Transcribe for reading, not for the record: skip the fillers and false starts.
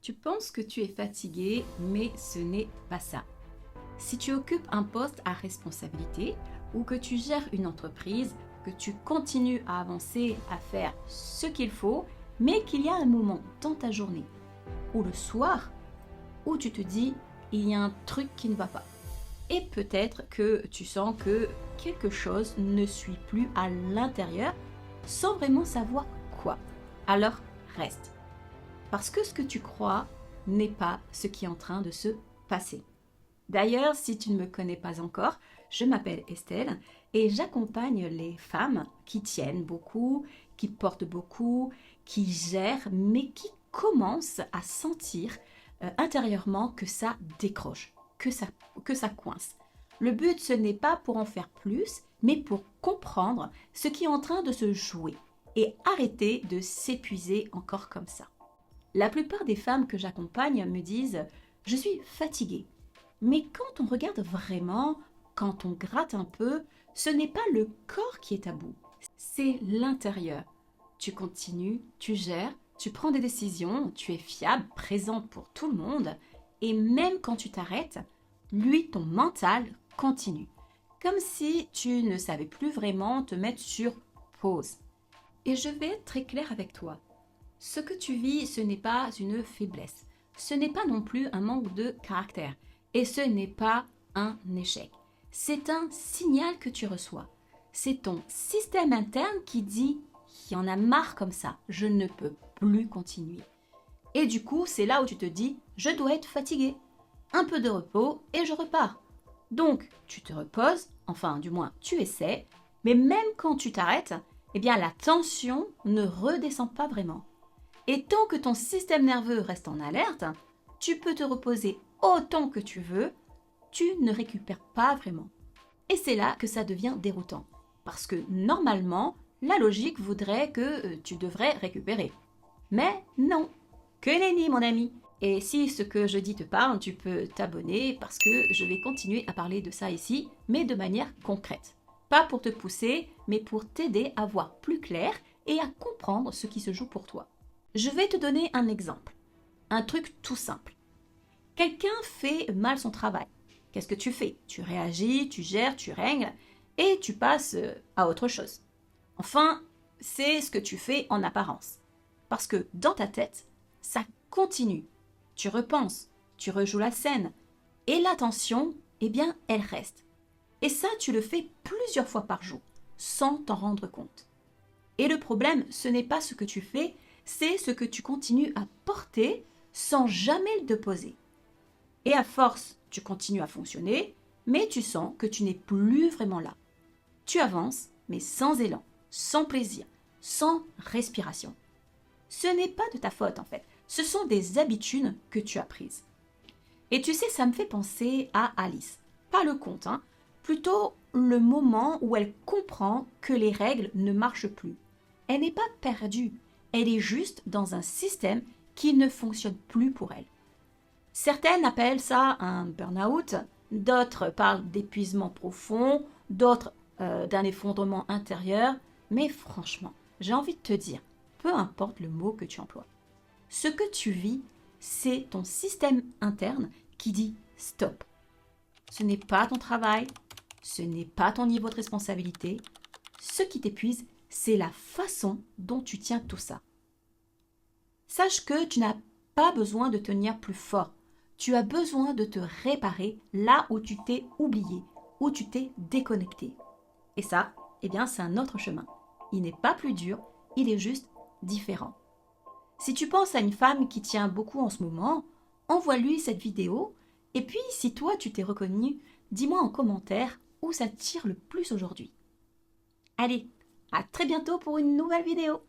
Tu penses que tu es fatigué, mais ce n'est pas ça. Si tu occupes un poste à responsabilité ou que tu gères une entreprise, que tu continues à avancer, à faire ce qu'il faut, mais qu'il y a un moment dans ta journée ou le soir où tu te dis il y a un truc qui ne va pas. Et peut-être que tu sens que quelque chose ne suit plus à l'intérieur sans vraiment savoir quoi. Alors reste. Parce que ce que tu crois n'est pas ce qui est en train de se passer. D'ailleurs, si tu ne me connais pas encore, je m'appelle Estelle et j'accompagne les femmes qui tiennent beaucoup, qui portent beaucoup, qui gèrent, mais qui commencent à sentir intérieurement que ça décroche, que ça coince. Le but, ce n'est pas pour en faire plus, mais pour comprendre ce qui est en train de se jouer et arrêter de s'épuiser encore comme ça. La plupart des femmes que j'accompagne me disent « je suis fatiguée ». Mais quand on regarde vraiment, quand on gratte un peu, ce n'est pas le corps qui est à bout, c'est l'intérieur. Tu continues, tu gères, tu prends des décisions, tu es fiable, présente pour tout le monde. Et même quand tu t'arrêtes, lui, ton mental continue. Comme si tu ne savais plus vraiment te mettre sur pause. Et je vais être très claire avec toi. Ce que tu vis, ce n'est pas une faiblesse. Ce n'est pas non plus un manque de caractère. Et ce n'est pas un échec. C'est un signal que tu reçois. C'est ton système interne qui dit « il y en a marre comme ça, je ne peux plus continuer ». Et du coup, c'est là où tu te dis « je dois être fatigué ». Un peu de repos et je repars. Donc, tu te reposes, enfin du moins tu essaies, mais même quand tu t'arrêtes, eh bien la tension ne redescend pas vraiment. Et tant que ton système nerveux reste en alerte, tu peux te reposer autant que tu veux, tu ne récupères pas vraiment. Et c'est là que ça devient déroutant. Parce que normalement, la logique voudrait que tu devrais récupérer. Mais non, que nenni mon ami. Et si ce que je dis te parle, tu peux t'abonner parce que je vais continuer à parler de ça ici, mais de manière concrète. Pas pour te pousser, mais pour t'aider à voir plus clair et à comprendre ce qui se joue pour toi. Je vais te donner un exemple. Un truc tout simple. Quelqu'un fait mal son travail. Qu'est-ce que tu fais? Tu réagis, tu gères, tu règles et tu passes à autre chose. Enfin, c'est ce que tu fais en apparence. Parce que dans ta tête, ça continue. Tu repenses, tu rejoues la scène et l'attention, eh bien, elle reste. Et ça, tu le fais plusieurs fois par jour, sans t'en rendre compte. Et le problème, ce n'est pas ce que tu fais, c'est ce que tu continues à porter sans jamais le déposer. Et à force, tu continues à fonctionner, mais tu sens que tu n'es plus vraiment là. Tu avances, mais sans élan, sans plaisir, sans respiration. Ce n'est pas de ta faute en fait, ce sont des habitudes que tu as prises. Et tu sais, ça me fait penser à Alice. Pas le conte, plutôt le moment où elle comprend que les règles ne marchent plus. Elle n'est pas perdue, elle est juste dans un système qui ne fonctionne plus pour elle. Certaines appellent ça un burn-out, d'autres parlent d'épuisement profond, d'autres d'un effondrement intérieur. Mais franchement, j'ai envie de te dire, peu importe le mot que tu emploies, ce que tu vis, c'est ton système interne qui dit stop. Ce n'est pas ton travail, ce n'est pas ton niveau de responsabilité. Ce qui t'épuise, c'est la façon dont tu tiens tout ça. Sache que tu n'as pas besoin de tenir plus fort. Tu as besoin de te réparer là où tu t'es oublié, où tu t'es déconnecté. Et ça, eh bien, c'est un autre chemin. Il n'est pas plus dur, il est juste différent. Si tu penses à une femme qui tient beaucoup en ce moment, envoie-lui cette vidéo. Et puis, si toi, tu t'es reconnu, dis-moi en commentaire où ça te tire le plus aujourd'hui. Allez, à très bientôt pour une nouvelle vidéo.